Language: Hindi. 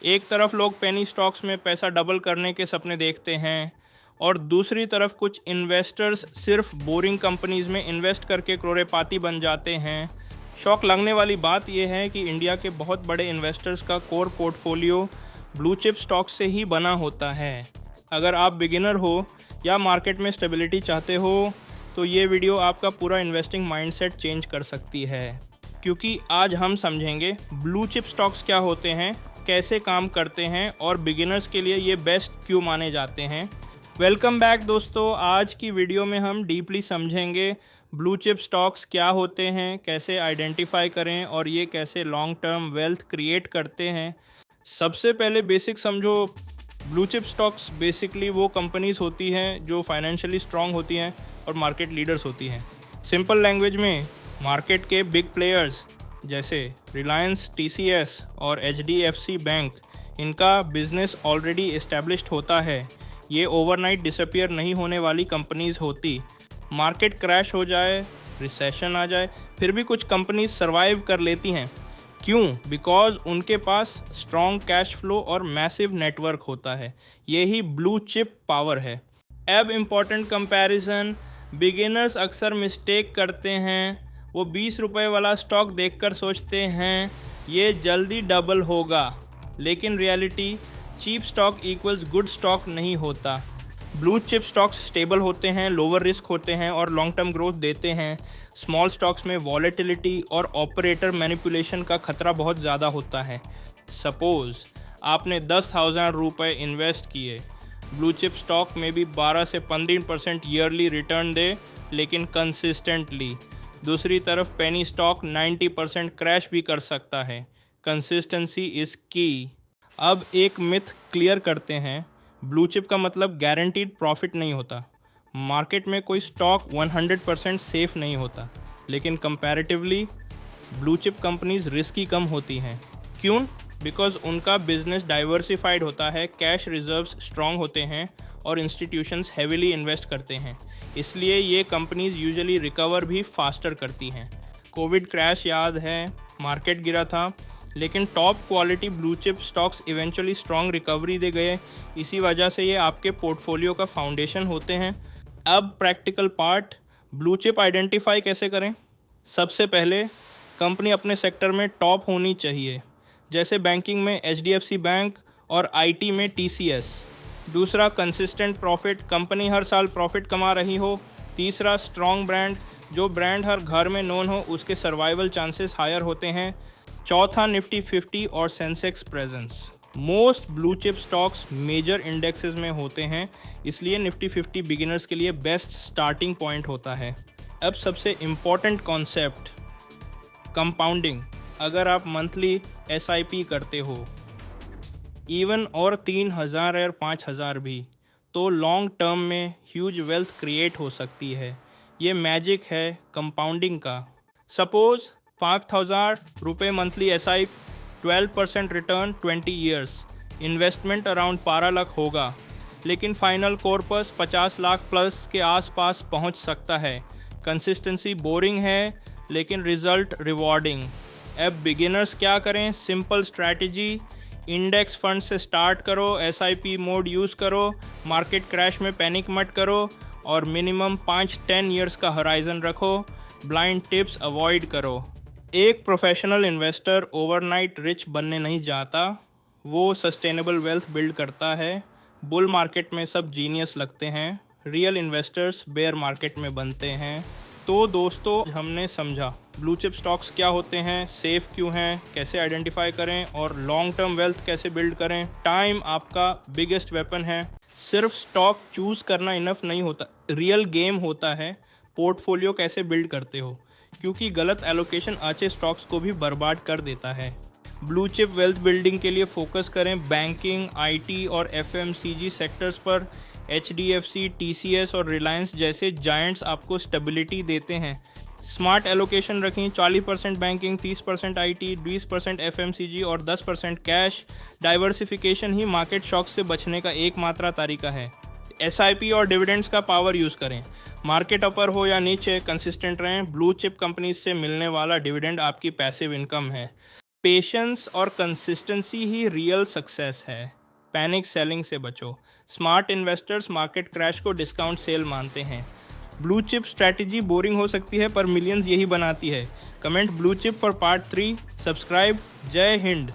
एक तरफ लोग पेनी स्टॉक्स में पैसा डबल करने के सपने देखते हैं और दूसरी तरफ कुछ इन्वेस्टर्स सिर्फ बोरिंग कंपनीज में इन्वेस्ट करके करोड़पति बन जाते हैं। शौक लगने वाली बात यह है कि इंडिया के बहुत बड़े इन्वेस्टर्स का core portfolio blue chip stocks से ही बना होता है। अगर आप बिगिनर हो या मार्केट में स्टेबिलिटी चाहते हो तो ये वीडियो आपका पूरा इन्वेस्टिंग माइंडसेट चेंज कर सकती है, क्योंकि आज हम समझेंगे ब्लू चिप स्टॉक्स क्या होते हैं, कैसे काम करते हैं और बिगिनर्स के लिए ये बेस्ट क्यों माने जाते हैं। वेलकम बैक दोस्तों, आज की वीडियो में हम डीपली समझेंगे ब्लू चिप स्टॉक्स क्या होते हैं, कैसे आइडेंटिफाई करें और ये कैसे लॉन्ग टर्म वेल्थ क्रिएट करते हैं। सबसे पहले बेसिक समझो, ब्लू चिप स्टॉक्स बेसिकली वो कंपनीज होती हैं जो फाइनेंशियली स्ट्रांग होती हैं और मार्केट लीडर्स होती हैं। सिंपल लैंग्वेज में मार्केट के बिग प्लेयर्स जैसे रिलायंस, TCS और HDFC बैंक, इनका बिजनेस ऑलरेडी इस्टेब्लिश्ड होता है। ये ओवरनाइट डिसअपीयर नहीं होने वाली कंपनीज होती। मार्केट क्रैश हो जाए, रिसेशन आ जाए, फिर भी कुछ कंपनीज सर्वाइव कर लेती हैं। क्यों? बिकॉज उनके पास स्ट्रॉन्ग कैश फ्लो और मैसिव नेटवर्क होता है। यही ब्लू चिप पावर है। अब इम्पॉर्टेंट कंपैरिजन, बिगिनर्स अक्सर मिस्टेक करते हैं। वो 20 रुपये वाला स्टॉक देखकर सोचते हैं ये जल्दी डबल होगा, लेकिन reality cheap stock equals good stock नहीं होता। ब्लू चिप स्टॉक्स स्टेबल होते हैं, लोअर रिस्क होते हैं और लॉन्ग टर्म ग्रोथ देते हैं। स्मॉल स्टॉक्स में वॉलेटिलिटी और ऑपरेटर मैनिपुलेशन का खतरा बहुत ज़्यादा होता है। सपोज़ आपने 10,000 रुपये इन्वेस्ट किए, ब्लू चिप स्टॉक में भी 12 से 15% ईयरली रिटर्न दे, लेकिन कंसिस्टेंटली। दूसरी तरफ पेनी स्टॉक 90% क्रैश भी कर सकता है। कंसिस्टेंसी इज़ की। अब एक मिथ क्लियर करते हैं, ब्लू चिप का मतलब गारंटीड प्रॉफिट नहीं होता। मार्केट में कोई स्टॉक 100% सेफ नहीं होता, लेकिन comparatively blue chip companies risky कम होती हैं। क्यों? बिकॉज उनका बिजनेस डाइवर्सिफाइड होता है, कैश रिजर्व्स स्ट्रॉन्ग होते हैं और इंस्टीट्यूशंस हेविली इन्वेस्ट करते हैं। इसलिए ये कंपनीज यूजुअली रिकवर भी फास्टर करती हैं। कोविड क्रैश याद है, मार्केट गिरा था, लेकिन top quality blue chip stocks eventually strong recovery दे गए। इसी वजह से ये आपके पोर्टफोलियो का फाउंडेशन होते हैं। अब practical part, blue chip identify कैसे करें। सबसे पहले कंपनी अपने सेक्टर में टॉप होनी चाहिए, जैसे बैंकिंग में HDFC बैंक और IT में TCS। दूसरा, कंसिस्टेंट प्रॉफिट, कंपनी हर साल प्रॉफिट कमा रही हो। तीसरा, स्ट्रॉन्ग ब्रांड, जो ब्रांड हर घर में नोन हो उसके सर्वाइवल चांसेस हायर होते हैं। चौथा, निफ्टी 50 और Sensex presence. Most blue chip stocks major indexes में होते हैं, इसलिए निफ्टी 50 बिगिनर्स के लिए बेस्ट स्टार्टिंग पॉइंट होता है। अब सबसे इम्पॉर्टेंट कॉन्सेप्ट, कंपाउंडिंग। अगर आप मंथली SIP करते हो, इवन और 3,000 और 5,000 भी, तो लॉन्ग टर्म में ह्यूज वेल्थ क्रिएट हो सकती है। ये मैजिक है कंपाउंडिंग का। सपोज़ 5,000 रुपये monthly SIP, 12% return 20 years, investment around 12 lakh होगा, लेकिन फाइनल कॉर्पस 50 लाख प्लस के आसपास पहुंच सकता है। कंसिस्टेंसी बोरिंग है, लेकिन रिजल्ट रिवॉर्डिंग। अब बिगिनर्स क्या करें? सिंपल स्ट्रैटेजी, इंडेक्स फंड से स्टार्ट करो, SIP मोड यूज़ करो, मार्केट क्रैश में पैनिक मत करो और मिनिमम 5-10 ईयर्स का हराइजन रखो। ब्लाइंड टिप्स अवॉइड करो। एक प्रोफेशनल इन्वेस्टर ओवरनाइट रिच बनने नहीं जाता, वो सस्टेनेबल वेल्थ बिल्ड करता है। बुल मार्केट में सब जीनियस लगते हैं, रियल इन्वेस्टर्स बेयर मार्केट में बनते हैं। तो दोस्तों, हमने समझा ब्लू चिप स्टॉक्स क्या होते हैं, सेफ क्यों हैं, कैसे आइडेंटिफाई करें और लॉन्ग टर्म वेल्थ कैसे बिल्ड करें। टाइम आपका बिगेस्ट वेपन है। सिर्फ स्टॉक चूज़ करना इनफ नहीं होता, रियल गेम होता है पोर्टफोलियो कैसे बिल्ड करते हो, क्योंकि गलत एलोकेशन अच्छे स्टॉक्स को भी बर्बाद कर देता है। ब्लू चिप वेल्थ बिल्डिंग के लिए फोकस करें बैंकिंग, IT और FMCG सेक्टर्स पर। HDFC, TCS और रिलायंस जैसे जायंट्स आपको स्टेबिलिटी देते हैं। स्मार्ट एलोकेशन रखें, 40% बैंकिंग, 30% IT, 20% FMCG और 10% कैश। डाइवर्सिफिकेशन ही मार्केट शॉक से बचने का एकमात्र तरीका है। SIP और डिविडेंड्स का पावर यूज़ करें। मार्केट अपर हो या नीचे, कंसिस्टेंट रहें। ब्लू चिप कंपनीज से मिलने वाला डिविडेंड आपकी पैसिव इनकम है। पेशेंस और कंसिस्टेंसी ही रियल सक्सेस है। पैनिक सेलिंग से बचो। स्मार्ट इन्वेस्टर्स मार्केट क्रैश को डिस्काउंट सेल मानते हैं। ब्लू चिप स्ट्रैटेजी बोरिंग हो सकती है पर मिलियंस यही बनाती है। Comment blue chip for part 3। Subscribe. जय हिंद।